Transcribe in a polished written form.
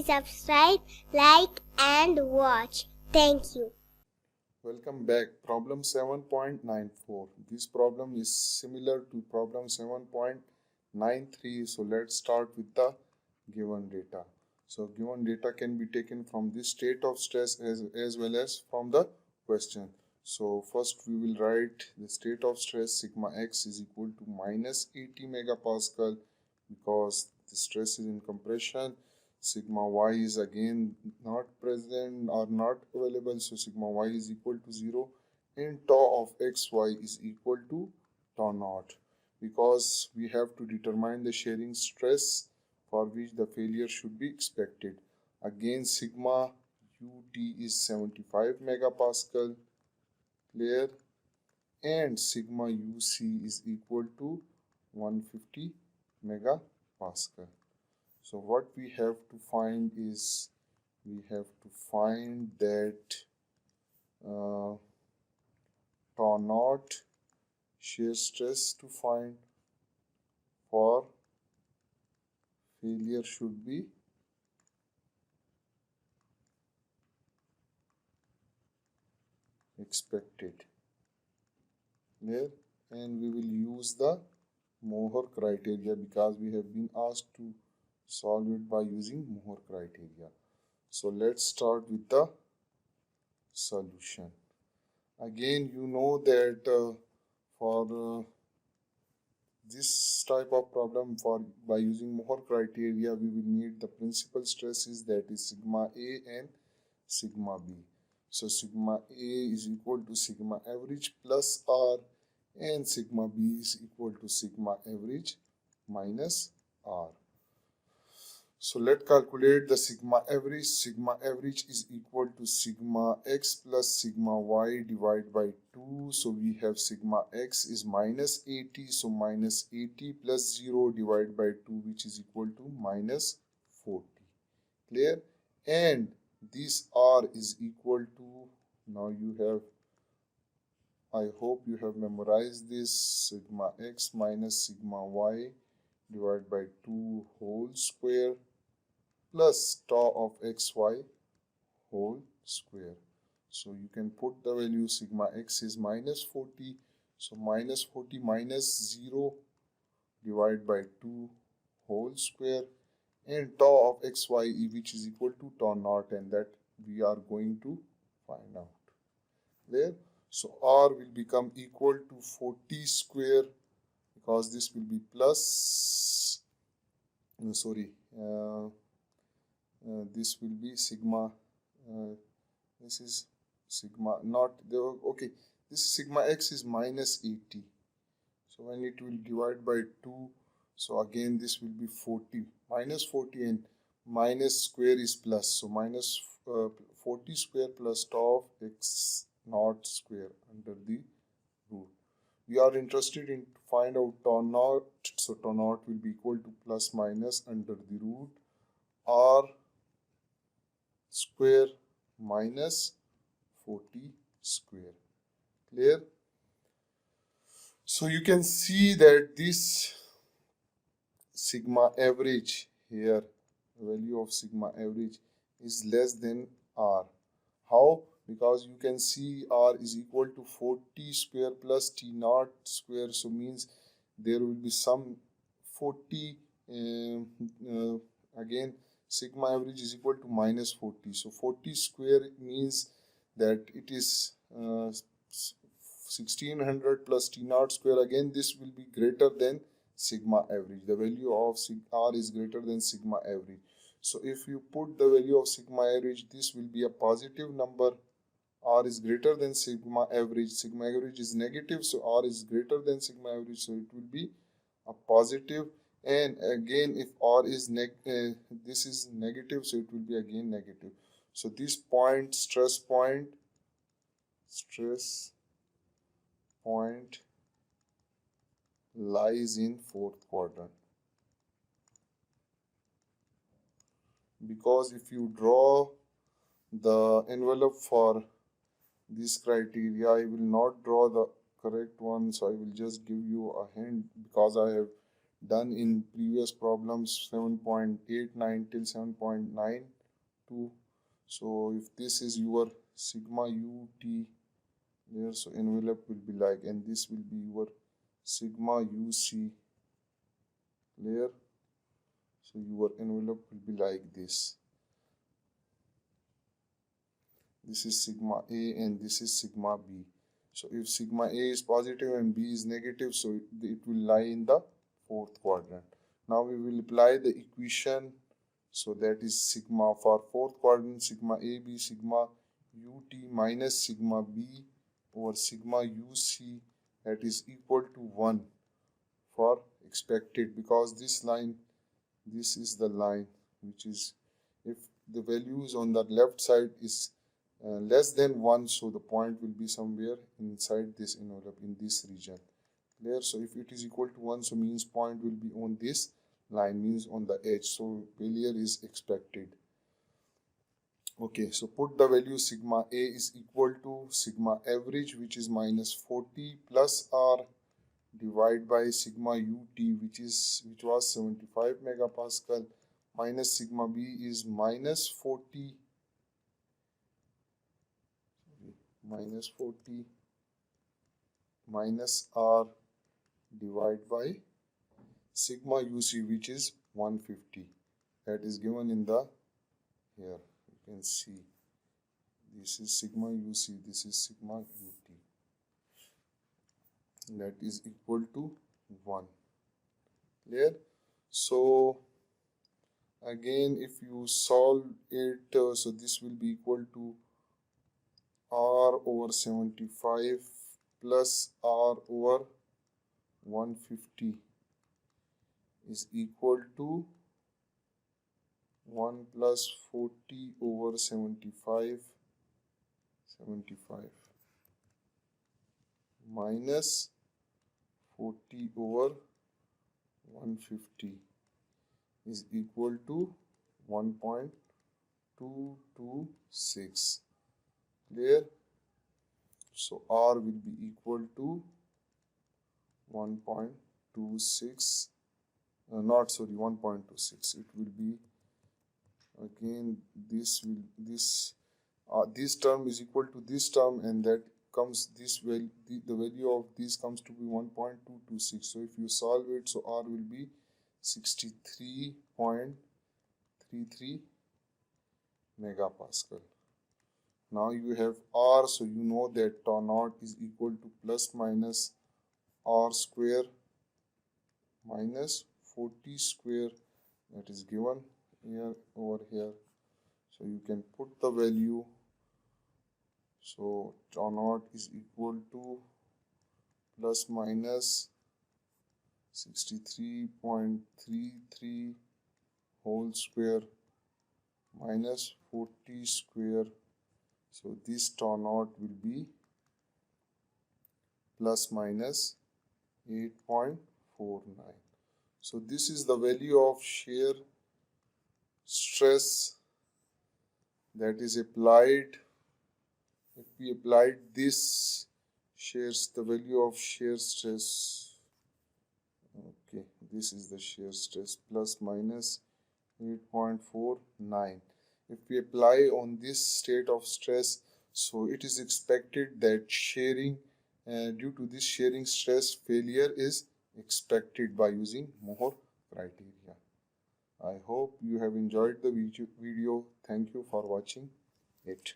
Please subscribe, like and watch. Thank you. Welcome back. Problem 7.94. This problem is similar to problem 7.93. So let's start with the given data. So given data can be taken from the state of stress as well as from the question. So first we will write the state of stress sigma x is equal to minus 80 megapascal because the stress is in compression. Sigma y is again not present or not available, so sigma y is equal to 0 and tau of xy is equal to tau naught because we have to determine the shearing stress for which the failure should be expected. Again sigma ut is 75 megapascal, clear, and sigma uc is equal to 150 megapascal. So what we have to find is we have to find that tau naught shear stress to find for failure should be expected. There, and we will use the Mohr criteria because we have been asked to solve it by using Mohr criteria. So let's start with the solution. Again, you know that for this type of problem, by using Mohr criteria, we will need the principal stresses, that is sigma A and sigma B. So sigma A is equal to sigma average plus R and sigma B is equal to sigma average minus R. So let's calculate the sigma average. Sigma average is equal to sigma x plus sigma y divided by 2. So we have sigma x is minus 80. So minus 80 plus 0 divided by 2, which is equal to minus 40. Clear? And this R is equal to, now you have, I hope you have memorized this, sigma x minus sigma y divided by 2 whole square plus tau of xy whole square. So you can put the value sigma x is minus 40. So minus 40 minus 0 divided by 2 whole square and tau of xy, which is equal to tau naught, and that we are going to find out. There. So R will become equal to 40 square because this will be plus, this will be sigma, this is sigma not the, okay, this sigma x is minus 80. So when it will divide by 2, so again this will be 40, minus 40 and minus square is plus, so minus 40 square plus tau of x naught square under the root. We are interested in to find out tau naught, so tau naught will be equal to plus minus under the root R square minus 40 square. Clear? So you can see that this sigma average here, value of sigma average is less than R. How? Because you can see R is equal to 40 square plus T naught square, so means there will be some 40, again sigma average is equal to minus 40. So 40 square means that it is 1600 plus T naught square. Again this will be greater than sigma average. The value of R is greater than sigma average. So if you put the value of sigma average, this will be a positive number. R is greater than sigma average. Sigma average is negative, so R is greater than sigma average, so it will be a positive. And again, if R is this is negative, so it will be again negative. So this point, stress point lies in fourth quadrant. Because if you draw the envelope for this criteria, I will not draw the correct one, so I will just give you a hint because I have done in previous problems 7.89 till 7.92. So if this is your sigma ut there, so envelope will be like, and this will be your sigma uc layer. So your envelope will be like this. This is sigma A and this is sigma B. So if sigma A is positive and B is negative, so it will lie in the fourth quadrant. Now we will apply the equation. So that is sigma for fourth quadrant, sigma AB, sigma UT minus sigma B over sigma UC, that is equal to 1 for expected, because this line, this is the line which is, if the values on the left side is less than 1, so the point will be somewhere inside this envelope in this region there. So if it is equal to 1, so means point will be on this line, means on the edge, so failure is expected. Okay, so put the value sigma A is equal to sigma average, which is minus 40 plus R, divide by sigma ut, which was 75 megapascal, minus sigma B is minus 40 minus R, divide by sigma uc, which is 150. That is given in the here. You can see this is sigma uc, this is sigma ut. That is equal to 1. Clear? So again, if you solve it, so this will be equal to R over 75 plus R over 150 is equal to 1 plus 40 over 75 minus 40 over 150 is equal to 1.226. Clear? So R will be equal to 1.26, 1.26. It will be, again, this term is equal to this term, and that comes this value, the value of this comes to be 1.226. So if you solve it, so R will be 63.33 megapascal. Now you have R, so you know that tau naught is equal to plus minus R square minus 40 square, that is given here over here. So you can put the value. So tau naught is equal to plus minus 63.33 whole square minus 40 square. So this tau naught will be plus minus 8.49. So this is the value of shear stress that is applied. If we applied this the value of shear stress, okay, this is the shear stress, plus minus 8.49. If we apply on this state of stress, so it is expected that shearing, due to this shearing stress, failure is expected by using Mohr criteria. I hope you have enjoyed the video. Thank you for watching it.